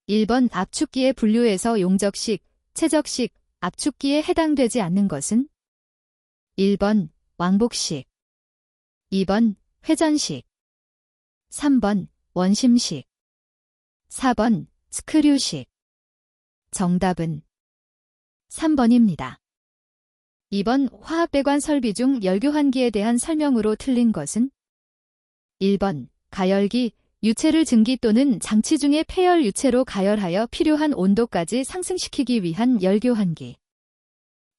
1번 압축기의 분류에서 용접식, 채적식, 압축기에 해당되지 않는 것은? 1번 왕복식, 2번 회전식, 3번 원심식, 4번 스크류식. 정답은 3번입니다. 2번 화학배관 설비 중 열교환기에 대한 설명으로 틀린 것은? 1번 가열기, 유체를 증기 또는 장치 중의 폐열 유체로 가열하여 필요한 온도까지 상승시키기 위한 열교환기.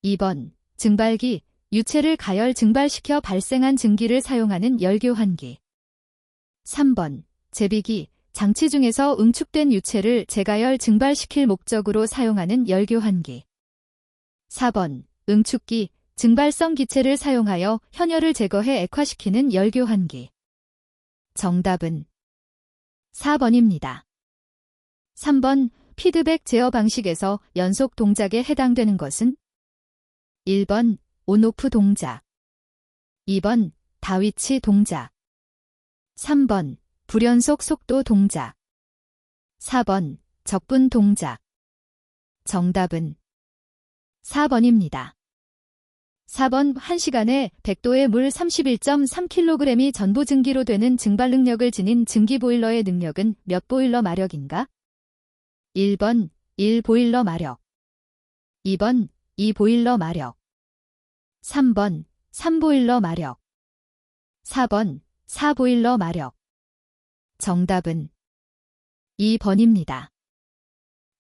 2번 증발기, 유체를 가열 증발시켜 발생한 증기를 사용하는 열교환기. 3번 제비기, 장치 중에서 응축된 유체를 재가열 증발시킬 목적으로 사용하는 열교환기. 4번 응축기, 증발성 기체를 사용하여 현열을 제거해 액화시키는 열교환기. 정답은 4번입니다. 3번 피드백 제어 방식에서 연속 동작에 해당되는 것은? 1번 온오프 동작, 2번 다위치 동작, 3번 불연속 속도 동작, 4번 적분 동작. 정답은 4번입니다. 4번 1시간에 100도의 물 31.3kg이 전부 증기로 되는 증발 능력을 지닌 증기 보일러의 능력은 몇 보일러 마력인가? 1번 1보일러 마력, 2번 2보일러 마력, 3번 3보일러 마력, 4번 4보일러 마력. 정답은 2번입니다.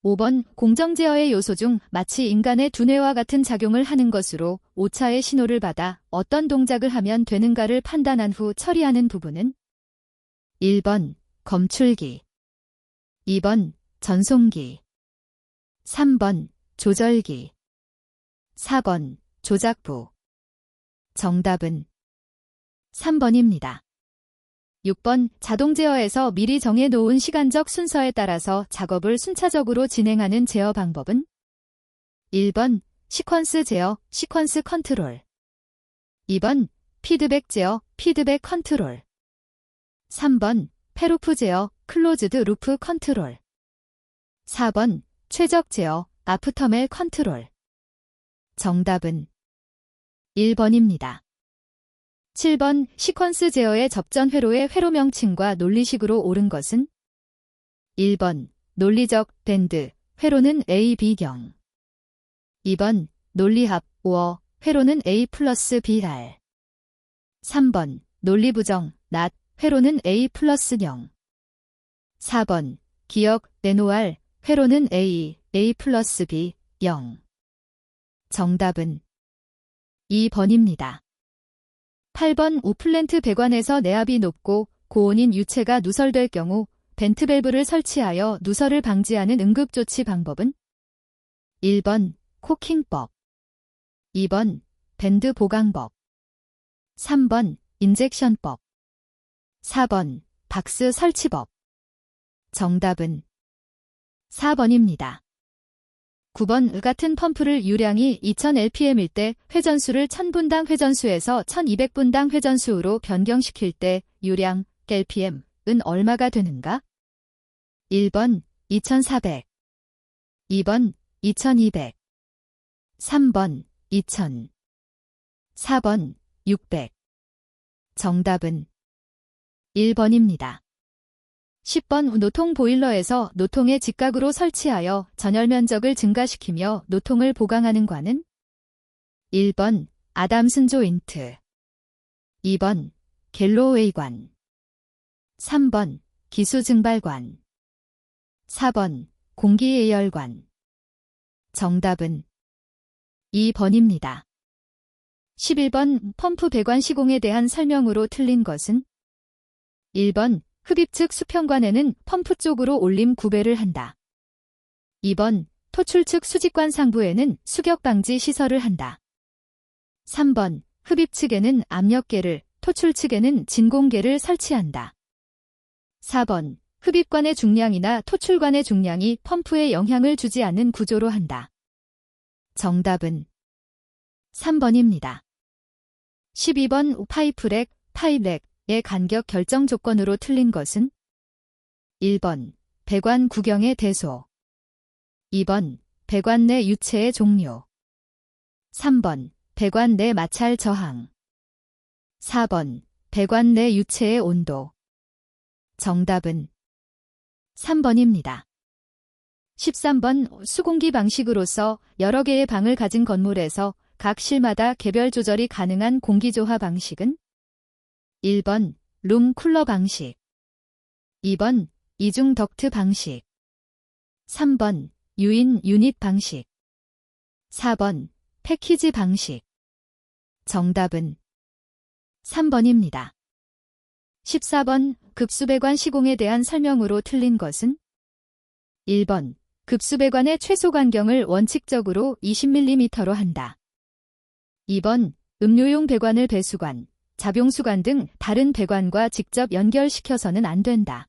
5번 공정 제어의 요소 중 마치 인간의 두뇌와 같은 작용을 하는 것으로 오차의 신호를 받아 어떤 동작을 하면 되는가를 판단한 후 처리하는 부분은? 1번 검출기, 2번 전송기, 3번 조절기, 4번 조작부. 정답은 3번입니다. 6번 자동 제어에서 미리 정해놓은 시간적 순서에 따라서 작업을 순차적으로 진행하는 제어 방법은? 1번 시퀀스 제어, 시퀀스 컨트롤, 2번 피드백 제어, 피드백 컨트롤, 3번 패루프 제어, 클로즈드 루프 컨트롤, 4번 최적 제어, 아프터멜 컨트롤. 정답은 1번입니다. 7번 시퀀스 제어의 접전 회로의 회로 명칭과 논리식으로 옳은 것은? 1번 논리적 밴드, 회로는 A, B경, 2번 논리합, 오어, 회로는 A 플러스 BR, 3번 논리부정, 낫, 회로는 A 플러스 경, 4번 기억, 네노알, 회로는 A, A 플러스 B, 0. 정답은 2번입니다. 8번 우플랜트 배관에서 내압이 높고 고온인 유체가 누설될 경우 벤트 밸브를 설치하여 누설을 방지하는 응급조치 방법은? 1번 코킹법, 2번 밴드 보강법, 3번 인젝션법, 4번 박스 설치법. 정답은 4번입니다. 9번 같은 펌프를 유량이 2000rpm일 때 회전수를 1000분당 회전수에서 1200분당 회전수로 변경시킬 때 유량 rpm은 얼마가 되는가? 1번 2400, 2번 2200, 3번 2000, 4번 600. 정답은 1번입니다. 10번 노통 보일러에서 노통의 직각으로 설치하여 전열 면적을 증가시키며 노통을 보강하는 관은? 1번 아담슨 조인트, 2번 갤로웨이 관, 3번 기수 증발관, 4번 공기 예열관. 정답은 2번입니다. 11번 펌프 배관 시공에 대한 설명으로 틀린 것은? 1번 흡입 측 수평관에는 펌프 쪽으로 올림 구배를 한다. 2번 토출 측 수직관 상부에는 수격 방지 시설을 한다. 3번 흡입 측에는 압력계를, 토출 측에는 진공계를 설치한다. 4번 흡입관의 중량이나 토출관의 중량이 펌프에 영향을 주지 않는 구조로 한다. 정답은 3번입니다. 12번 파이프렉, 파이렉의 간격 결정 조건으로 틀린 것은? 1번 배관 구경의 대소. 2번, 배관 내 유체의 종류. 3번, 배관 내 마찰 저항. 4번, 배관 내 유체의 온도. 정답은 3번입니다. 13번, 수공기 방식으로서 여러 개의 방을 가진 건물에서 각 실마다 개별 조절이 가능한 공기조화 방식은 1번, 룸 쿨러 방식. 2번, 이중 덕트 방식. 3번, 유인 유닛 방식. 4번, 패키지 방식. 정답은 3번입니다. 14번, 급수배관 시공에 대한 설명으로 틀린 것은 1번, 급수배관의 최소 간경을 원칙적으로 20mm로 한다. 2번, 음료용 배관을 배수관, 잡용수관 등 다른 배관과 직접 연결시켜서는 안 된다.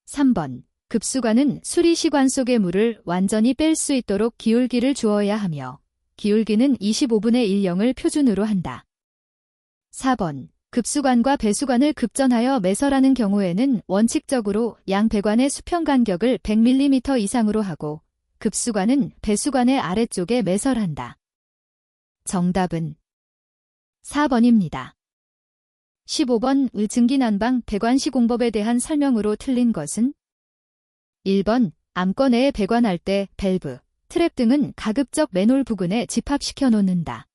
3번, 급수관은 수리시관 속의 물을 완전히 뺄 수 있도록 기울기를 주어야 하며 기울기는 25분의 1영을 표준으로 한다. 4번, 급수관과 배수관을 급전하여 매설하는 경우에는 원칙적으로 양 배관의 수평 간격을 100mm 이상으로 하고 급수관은 배수관의 아래쪽에 매설한다. 정답은 4번입니다. 15번, 증기난방 배관 시공법에 대한 설명으로 틀린 것은 1번, 암거 내에 배관할 때 밸브, 트랩 등은 가급적 맨홀 부근에 집합시켜 놓는다.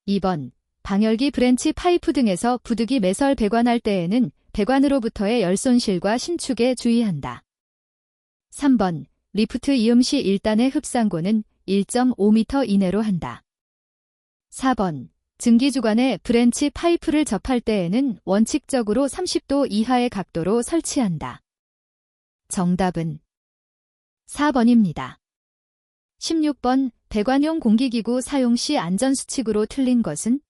2번, 방열기 브랜치 파이프 등에서 부득이 매설 배관할 때에는 배관으로부터의 열 손실과 신축에 주의한다. 3번, 리프트 이음 시 1단의 흡상고는 1.5m 이내로 한다. 4번, 증기주관에 브랜치 파이프를 접할 때에는 원칙적으로 30도 이하의 각도로 설치한다. 정답은 4번입니다. 16번, 배관용 공기기구 사용 시 안전수칙으로 틀린 것은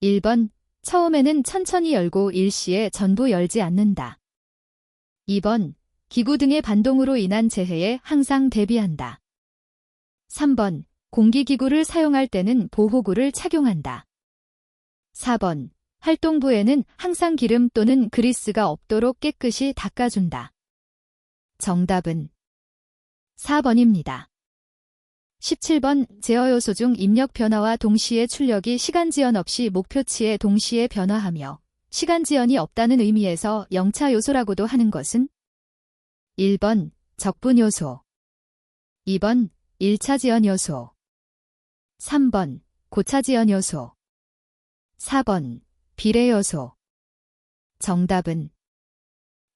1번, 처음에는 천천히 열고 일시에 전부 열지 않는다. 2번, 기구 등의 반동으로 인한 재해에 항상 대비한다. 3번, 공기기구를 사용할 때는 보호구를 착용한다. 4번, 활동부에는 항상 기름 또는 그리스가 없도록 깨끗이 닦아준다. 정답은 4번입니다. 17번, 제어요소 중 입력 변화와 동시에 출력이 시간지연 없이 목표치에 동시에 변화하며 시간지연이 없다는 의미에서 영차 요소라고도 하는 것은 1번, 적분 요소. 2번, 1차 지연 요소. 3번, 고차 지연 요소. 4번, 비례 요소. 정답은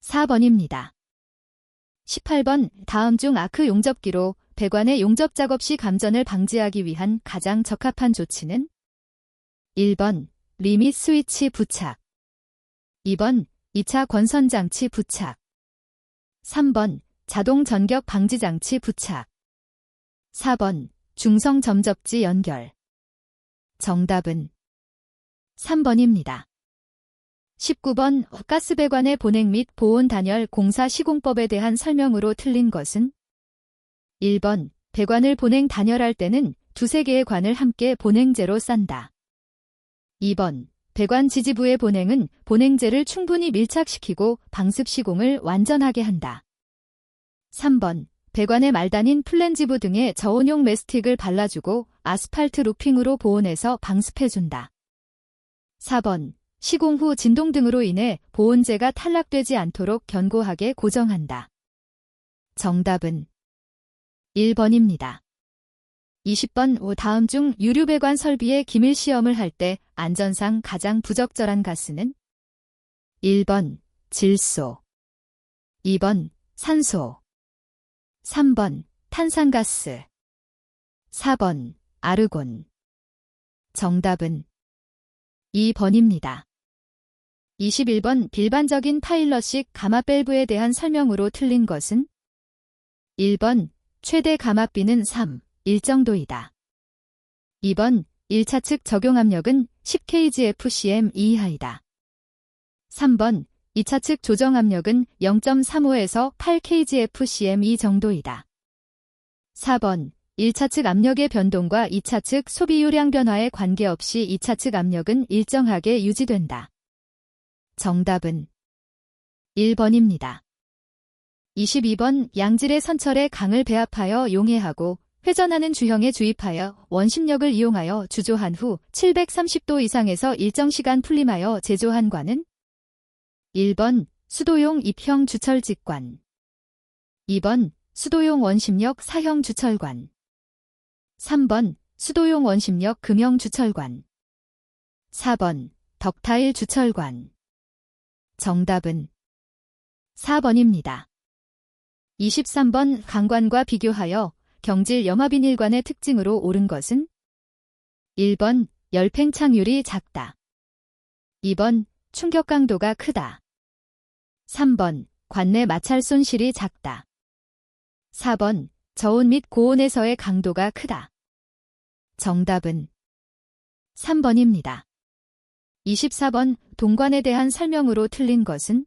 4번입니다. 18번, 다음 중 아크 용접기로 배관의 용접 작업 시 감전을 방지하기 위한 가장 적합한 조치는 1번, 리밋 스위치 부착. 2번, 2차 권선 장치 부착. 3번, 자동 전격 방지 장치 부착. 4번, 중성 점접지 연결. 정답은 3번입니다. 19번, 가스배관의 보냉 및 보온 단열 공사 시공법에 대한 설명으로 틀린 것은 1번, 배관을 보냉 단열할 때는 두세 개의 관을 함께 보냉제로 싼다. 2번, 배관 지지부의 보냉은 보냉제를 충분히 밀착시키고 방습 시공을 완전하게 한다. 3번, 배관의 말단인 플랜지부 등에 저온용 메스틱을 발라주고 아스팔트 루핑으로 보온해서 방습해준다. 4번, 시공 후 진동 등으로 인해 보온재가 탈락되지 않도록 견고하게 고정한다. 정답은 1번입니다. 20번, 다음 중 유류배관 설비의 기밀 시험을 할 때 안전상 가장 부적절한 가스는 1번, 질소. 2번, 산소. 3번, 탄산가스. 4번, 아르곤. 정답은 2번입니다. 21번, 일반적인 파일럿식 가마 밸브에 대한 설명으로 틀린 것은 1번, 최대 가마비는 3, 1 정도이다. 2번, 1차 측 적용 압력은 10kgfcm 이하이다. 3번, 2차 측 조정 압력은 0.35에서 8kgfcm 정도이다. 4번, 1차 측 압력의 변동과 2차 측 소비유량 변화에 관계없이 2차 측 압력은 일정하게 유지된다. 정답은 1번입니다. 22번 양질의 선철에 강을 배합하여 용해하고 회전하는 주형에 주입하여 원심력을 이용하여 주조한 후 730도 이상에서 일정 시간 풀림하여 제조한 관은 1번 수도용 입형 주철직관 2번 수도용 원심력 사형 주철관 3번 수도용 원심력 금형 주철관 4번 덕타일 주철관 정답은 4번입니다. 23번 강관과 비교하여 경질 염화비닐관의 특징으로 옳은 것은 1번 열팽창률이 작다. 2번 충격 강도가 크다. 3번 관내 마찰 손실이 작다. 4번 저온 및 고온에서의 강도가 크다. 정답은 3번입니다. 24번 동관에 대한 설명으로 틀린 것은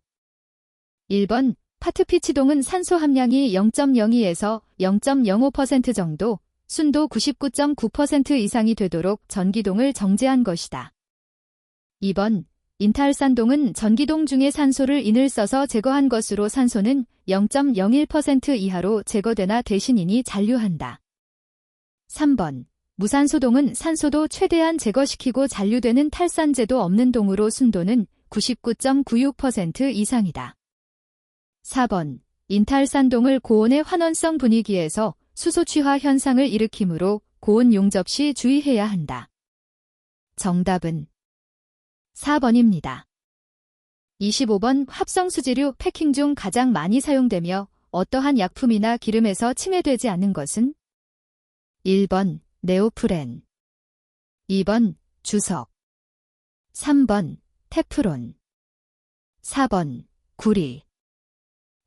1번 파트피치동은 산소 함량이 0.02에서 0.05% 정도, 순도 99.9% 이상이 되도록 전기동을 정제한 것이다. 2번 인타알산동은 전기동 중에 산소를 인을 써서 제거한 것으로 산소는 0.01% 이하로 제거되나 대신 인이 잔류한다. 3번 무산소동은 산소도 최대한 제거시키고 잔류되는 탈산재도 없는 동으로 순도는 99.96% 이상이다. 4번 인타알산동을 고온의 환원성 분위기에서 수소 취화 현상을 일으키므로 고온 용접 시 주의해야 한다. 정답은 4번입니다. 25번 합성수지류 패킹 중 가장 많이 사용되며 어떠한 약품이나 기름에서 침해되지 않는 것은 1번 네오프렌 2번 주석 3번 테프론 4번 구리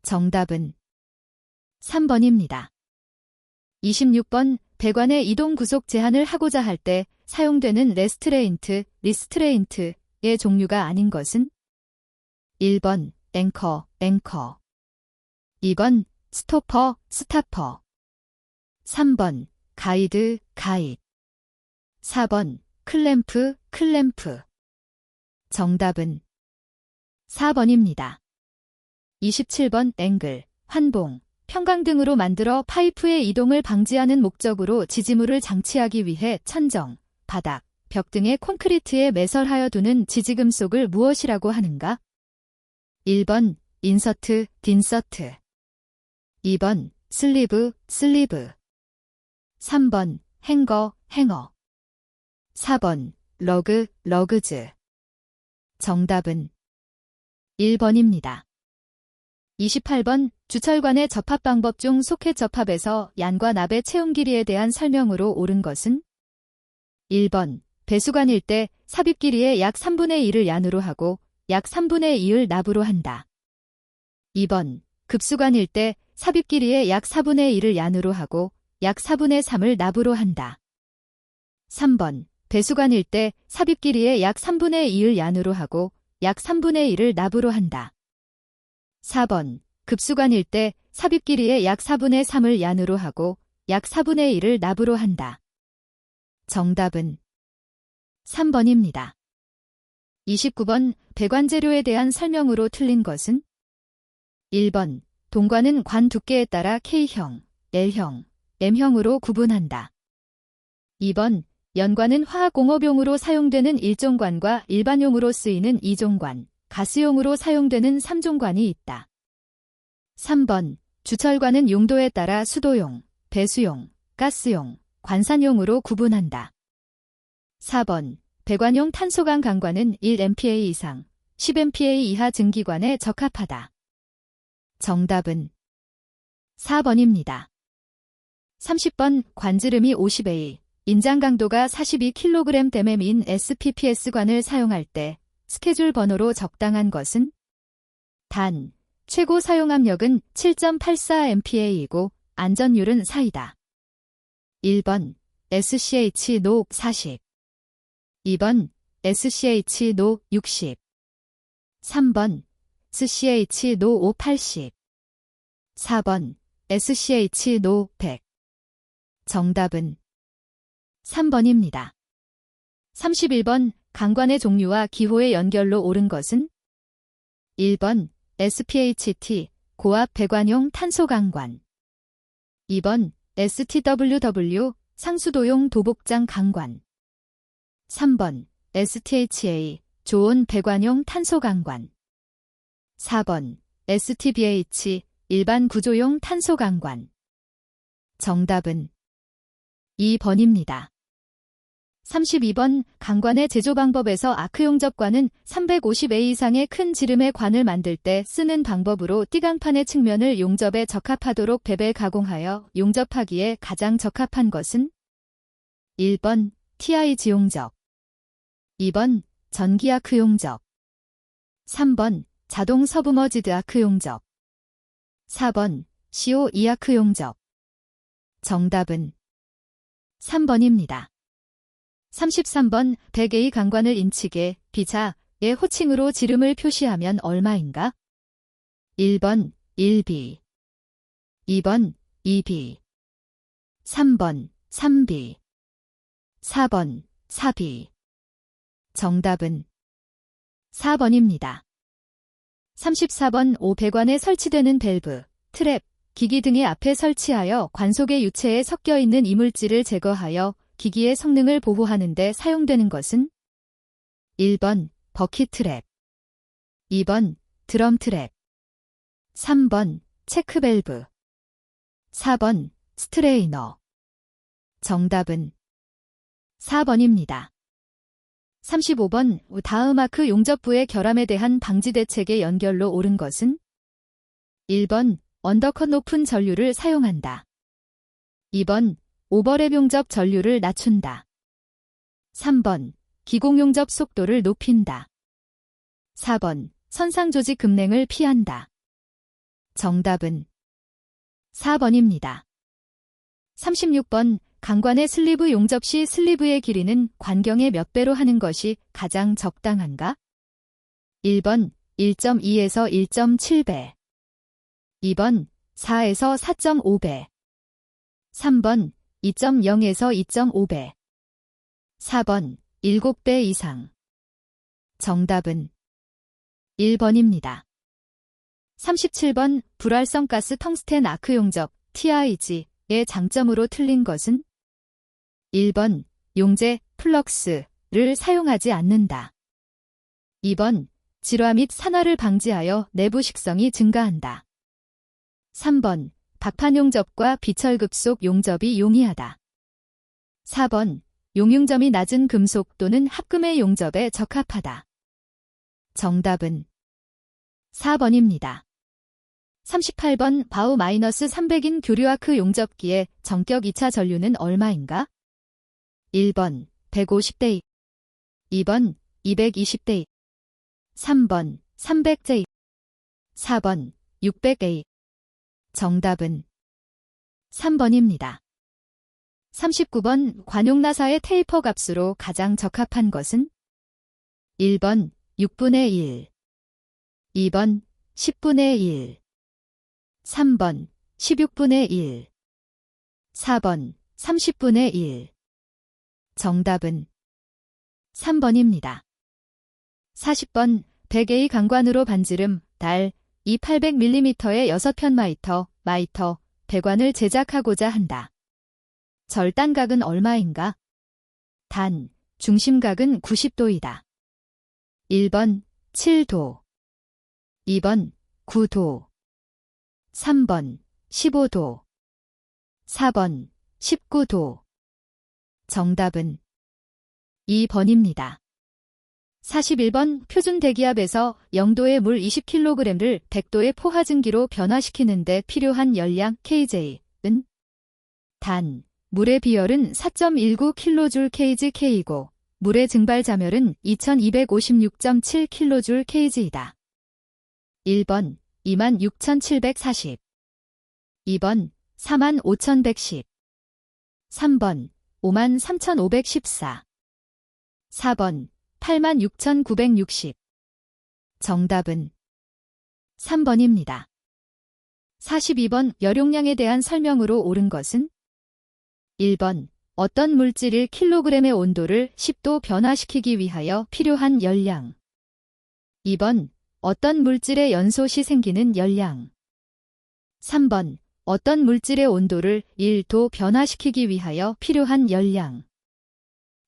정답은 3번입니다. 26번 배관의 이동 구속 제한을 하고자 할 때 사용되는 레스트레인트, 리스트레인트의 종류가 아닌 것은 1번 앵커, 2번 스토퍼, 스타퍼 3번 가이드, 가이드 4번 클램프, 클램프 정답은 4번입니다. 27번 앵글, 환봉, 평강 등으로 만들어 파이프의 이동을 방지하는 목적으로 지지물을 장치하기 위해 천정, 바닥, 벽 등의 콘크리트에 매설하여 두는 지지금속을 무엇이라고 하는가? 1번 인서트, 딘서트 2번 슬리브, 슬리브 3번 행거, 행어 4번 러그, 러그즈 정답은 1번입니다. 28번 주철관의 접합 방법 중 소켓 접합에서 얀과 납의 채움 길이에 대한 설명으로 옳은 것은 1번 배수관일 때 삽입 길이의 약 3분의 1을 얀으로 하고 약 3분의 2을 납으로 한다. 2번 급수관일 때 삽입 길이의 약 4분의 1을 얀으로 하고 약 4분의 3을 납으로 한다. 3번 배수관일 때 삽입 길이의 약 3분의 2을 얀으로 하고 약 3분의 1을 납으로 한다. 4번 급수관일 때 삽입 길이의 약 4분의 3을 얀으로 하고 약 4분의 1을 납으로 한다. 정답은 3번입니다. 29번 배관 재료에 대한 설명으로 틀린 것은 1번 동관은 관 두께에 따라 K형, L형, M형으로 구분한다. 2번 연관은 화학공업용으로 사용되는 1종관과 일반용으로 쓰이는 2종관, 가스용으로 사용되는 3종관이 있다. 3번 주철관은 용도에 따라 수도용, 배수용, 가스용, 관산용으로 구분한다. 4번 배관용 탄소관 강관은 1MPa 이상, 10MPa 이하 증기관에 적합하다. 정답은 4번입니다. 30번 관지름이 50A, 인장 강도가 42kg댐인 SPPS관을 사용할 때 스케줄 번호로 적당한 것은 단, 최고 사용압력은 7.84MPa이고 안전율은 4이다. 1번 SCH-NO 40 2번 SCH-NO 60 3번 SCH-NO 80 4번 SCH-NO 100 정답은 3번입니다. 31번 강관의 종류와 기호의 연결로 옳은 것은 1번 SPHT, 고압 배관용 탄소 강관. 2번 STWW 상수도용 도복장 강관. 3번 STHA 조온 배관용 탄소 강관. 4번 STBH 일반 구조용 탄소 강관. 정답은 2번입니다. 32번 강관의 제조 방법에서 아크 용접관은 350A 이상의 큰 지름의 관을 만들 때 쓰는 방법으로 띠강판의 측면을 용접에 적합하도록 베벨 가공하여 용접하기에 가장 적합한 것은 1번 TIG 용접, 2번 전기 아크 용접, 3번 자동 서브머지드 아크 용접, 4번 CO2 아크 용접. 정답은 3번입니다. 33번 100A 강관을 인치게 B자의 호칭으로 지름을 표시하면 얼마인가? 1번 1B, 2번 2B, 3번 3B, 4번 4B. 정답은 4번입니다. 34번 5배관에 설치되는 밸브, 트랩, 기기 등의 앞에 설치하여 관 속의 유체에 섞여 있는 이물질을 제거하여 기기의 성능을 보호하는 데 사용되는 것은 1번 버킷 트랩, 2번 드럼 트랩, 3번 체크 밸브, 4번 스트레이너. 정답은 4번입니다. 35번 다음 아크 용접부의 결함에 대한 방지 대책의 연결로 옳은 것은 1번 언더컷 높은 전류를 사용한다. 2번 오버랩 용접 전류를 낮춘다. 3번 기공 용접 속도를 높인다. 4번 선상 조직 급냉을 피한다. 정답은 4번입니다. 36번 강관의 슬리브 용접 시 슬리브의 길이는 관경의 몇 배로 하는 것이 가장 적당한가? 1번 1.2에서 1.7배, 2번 4에서 4.5배, 3번 2.0에서 2.5배, 4번 7배 이상. 정답은 1번입니다. 37번 불활성 가스 텅스텐 아크 용접 TIG의 장점으로 틀린 것은 1번 용재 플럭스를 사용하지 않는다. 2번 질화 및 산화를 방지하여 내부 식성이 증가한다. 3번 박판 용접과 비철급속 용접이 용이하다. 4번 용융점이 낮은 금속 또는 합금의 용접에 적합하다. 정답은 4번입니다. 38번 바우 -300인 교류아크 용접기의 전격 2차 전류는 얼마인가? 1번 150대 2번 220대 3번 300대 4번 600A. 정답은 3번입니다. 39번 관용나사의 테이퍼 값으로 가장 적합한 것은 1번 6분의 1, 2번 10분의 1, 3번 16분의 1, 4번 30분의 1. 정답은 3번입니다. 40번 100A 강관으로 반지름, 달, 800mm의 6편 마이터, 배관을 제작하고자 한다. 절단각은 얼마인가? 단, 중심각은 90도이다. 1번 7도, 2번 9도, 3번 15도, 4번 19도. 정답은 2번입니다. 41번 표준 대기압에서 0도의 물 20kg를 100도의 포화증기로 변화시키는 데 필요한 열량 kJ은 단, 물의 비열은 4.19kJ/kg이고 물의 증발 잠열은 2256.7kJ/kg이다. 1번 26,740, 2번 45,110, 3번 53,514, 4번 86,960. 정답은 3번입니다. 42번 열용량에 대한 설명으로 옳은 것은 1번 어떤 물질을 킬로그램의 온도를 10도 변화시키기 위하여 필요한 열량, 2번 어떤 물질의 연소 시 생기는 열량, 3번 어떤 물질의 온도를 1도 변화시키기 위하여 필요한 열량.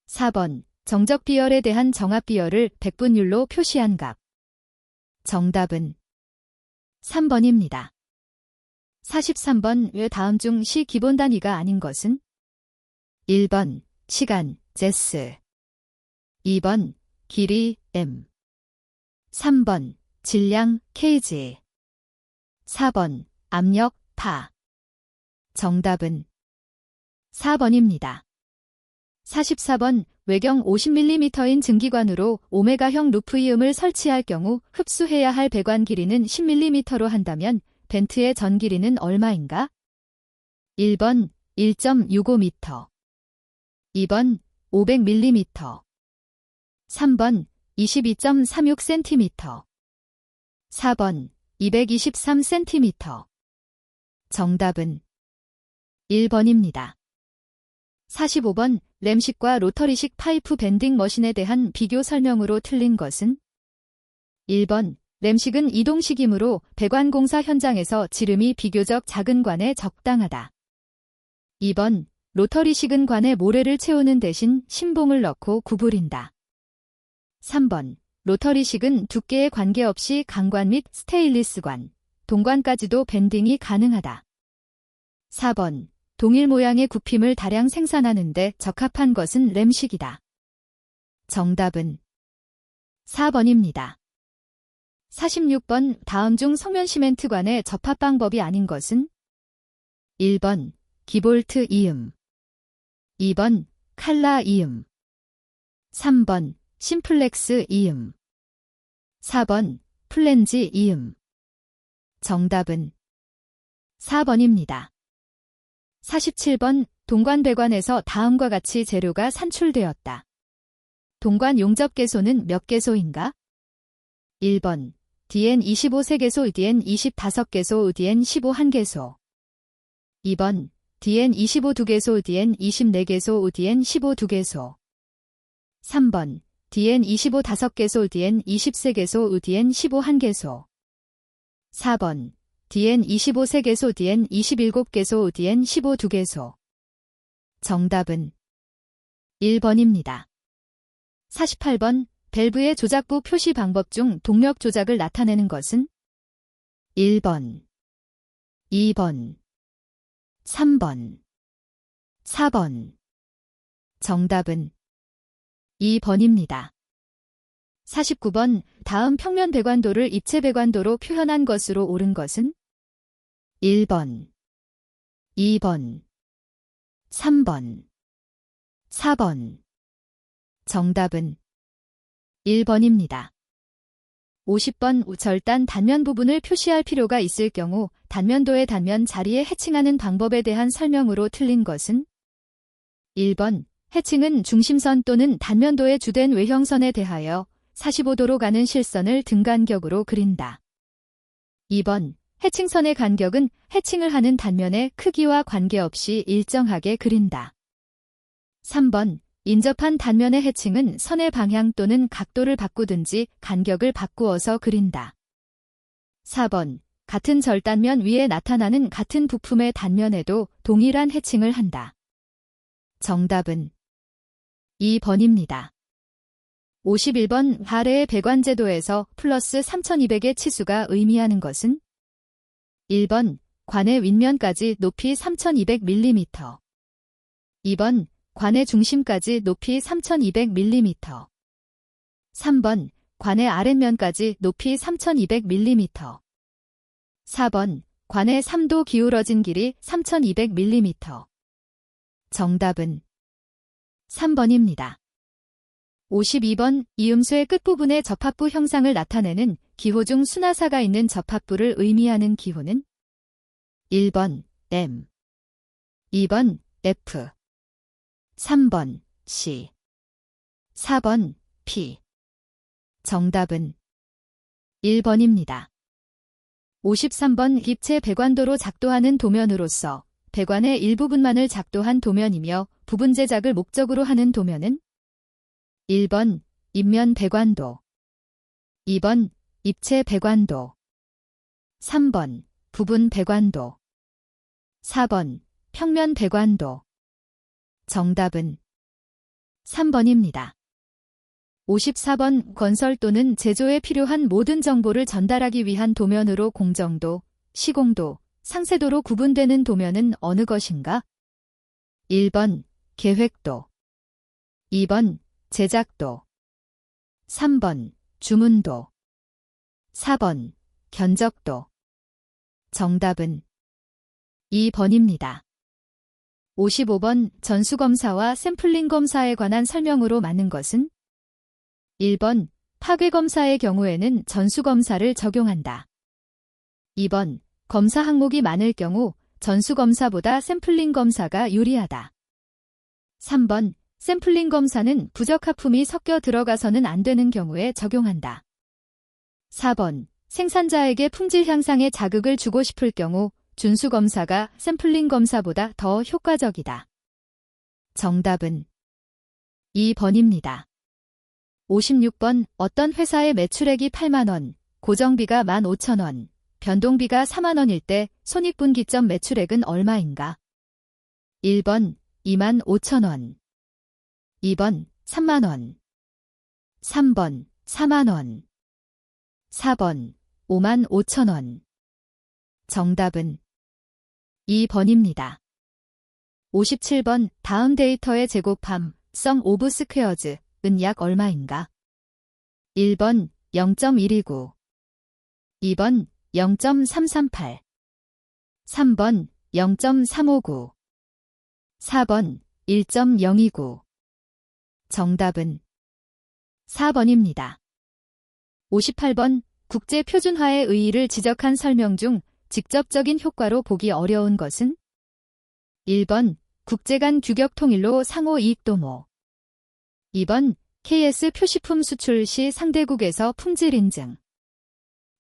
4번 정적 비열에 대한 정합 비열을 백분율로 표시한 값. 정답은 3번입니다. 43번 왜 다음 중 시 기본 단위가 아닌 것은? 1번 시간 제스, 2번 길이 m, 3번 질량 kg, 4번 압력 파. 정답은 4번입니다. 44번 외경 50mm인 증기관으로 오메가형 루프이음을 설치할 경우 흡수해야 할 배관 길이는 10mm로 한다면 벤트의 전 길이는 얼마인가? 1번 1.65m, 2번 500mm, 3번 22.36cm, 4번 223cm. 정답은 1번입니다. 45번 램식과 로터리식 파이프 밴딩 머신에 대한 비교 설명으로 틀린 것은? 1번 램식은 이동식이므로 배관 공사 현장에서 지름이 비교적 작은 관에 적당하다. 2번 로터리식은 관에 모래를 채우는 대신 신봉을 넣고 구부린다. 3번 로터리식은 두께에 관계없이 강관 및 스테인리스관, 동관까지도 밴딩이 가능하다. 4번 동일 모양의 굽힘을 다량 생산하는 데 적합한 것은 램식이다. 정답은 4번입니다. 46번 다음 중 석면 시멘트관의 접합 방법이 아닌 것은? 1번 기볼트 이음, 2번 칼라 이음, 3번 심플렉스 이음, 4번 플랜지 이음. 정답은 4번입니다. 47번 동관배관에서 다음과 같이 재료가 산출되었다. 동관 용접 개소는 몇 개소인가? 1번 DN25 3개소, DN25 개소, DN15 1개소. 2번 DN25 2개소, DN24 개소, DN15 2개소. 3번 DN25 5개소, DN23 개소, DN15 1개소. 4번 DN25 3개소, DN27 개소, DN15 2개소. 정답은 1번입니다. 48번 밸브의 조작부 표시 방법 중 동력 조작을 나타내는 것은? 1번, 2번, 3번, 4번. 정답은 2번입니다. 49번 다음 평면 배관도를 입체 배관도로 표현한 것으로 옳은 것은? 1번, 2번, 3번, 4번. 정답은 1번입니다. 50번 절단 단면 부분을 표시할 필요가 있을 경우 단면도의 단면 자리에 해칭하는 방법에 대한 설명으로 틀린 것은? 1번 해칭은 중심선 또는 단면도의 주된 외형선에 대하여 45도로 가는 실선을 등간격으로 그린다. 2번 해칭선의 간격은 해칭을 하는 단면의 크기와 관계없이 일정하게 그린다. 3번 인접한 단면의 해칭은 선의 방향 또는 각도를 바꾸든지 간격을 바꾸어서 그린다. 4번 같은 절단면 위에 나타나는 같은 부품의 단면에도 동일한 해칭을 한다. 정답은 2번입니다. 51번 아래의 배관제도에서 플러스 3200의 치수가 의미하는 것은? 1번 관의 윗면까지 높이 3200mm, 2번 관의 중심까지 높이 3200mm, 3번 관의 아랫면까지 높이 3200mm, 4번 관의 3도 기울어진 길이 3200mm. 정답은 3번입니다. 52번 이음수의 끝부분의 접합부 형상을 나타내는 기호 중 순하사가 있는 접합부를 의미하는 기호는? 1번 M, 2번 F, 3번 C, 4번 P. 정답은 1번입니다. 53번 입체 배관도로 작도하는 도면으로서 배관의 일부분만을 작도한 도면이며 부분 제작을 목적으로 하는 도면은? 1번 입면 배관도, 2번 입체 배관도, 3번 부분 배관도. 4번 평면 배관도. 정답은 3번입니다. 54번 건설 또는 제조에 필요한 모든 정보를 전달하기 위한 도면으로 공정도, 시공도, 상세도로 구분되는 도면은 어느 것인가? 1번 계획도. 2번 제작도. 3번 주문도. 4번 견적도. 정답은 2번입니다. 55번 전수검사와 샘플링 검사에 관한 설명으로 맞는 것은? 1번 파괴검사의 경우에는 전수검사를 적용한다. 2번 검사 항목이 많을 경우 전수검사보다 샘플링 검사가 유리하다. 3번 샘플링 검사는 부적합품이 섞여 들어가서는 안 되는 경우에 적용한다. 4번 생산자에게 품질 향상에 자극을 주고 싶을 경우 준수검사가 샘플링 검사보다 더 효과적이다. 정답은 2번입니다. 56번 어떤 회사의 매출액이 8만원, 고정비가 15,000원, 변동비가 4만원일 때 손익분기점 매출액은 얼마인가? 1번 25,000원. 2번 3만원. 3번 4만원. 4번 55,000원. 정답은 2번입니다. 57번 다음 데이터의 제곱함 sum of squares은 약 얼마인가? 1번 0.129. 2번 0.338. 3번 0.359. 4번 1.029. 정답은 4번입니다. 58번 국제표준화의 의의를 지적한 설명 중 직접적인 효과로 보기 어려운 것은? 1번 국제 간 규격 통일로 상호 이익 도모. 2번 KS 표시품 수출 시 상대국에서 품질 인증.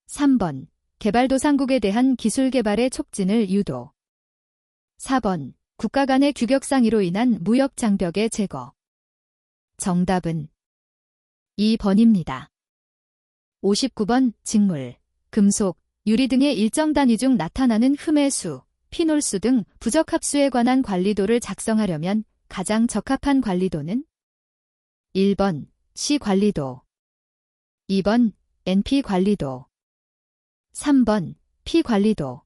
3번 개발도상국에 대한 기술 개발의 촉진을 유도. 4번 국가 간의 규격 상이로 인한 무역 장벽의 제거. 정답은 2번입니다. 59번 직물, 금속, 유리 등의 일정 단위 중 나타나는 흠의 수, 피놀수 등 부적합수에 관한 관리도를 작성하려면 가장 적합한 관리도는? 1번 C 관리도. 2번 NP 관리도. 3번 P 관리도.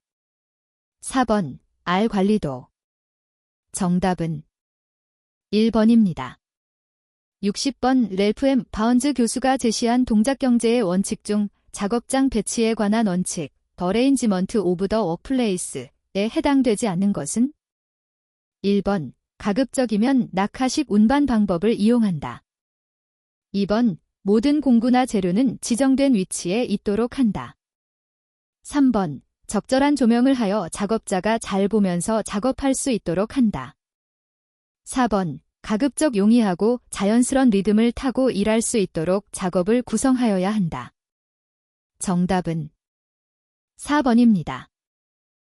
4번 R 관리도. 정답은 1번입니다. 60번 랠프 M 바운즈 교수가 제시한 동작경제의 원칙 중 작업장 배치에 관한 원칙, 어레인지먼트 오브 더 워크플레이스에 해당되지 않는 것은? 1번 가급적이면 낙하식 운반 방법을 이용한다. 2번 모든 공구나 재료는 지정된 위치에 있도록 한다. 3번 적절한 조명을 하여 작업자가 잘 보면서 작업할 수 있도록 한다. 4번 가급적 용이하고 자연스런 리듬을 타고 일할 수 있도록 작업을 구성하여야 한다. 정답은 4번입니다.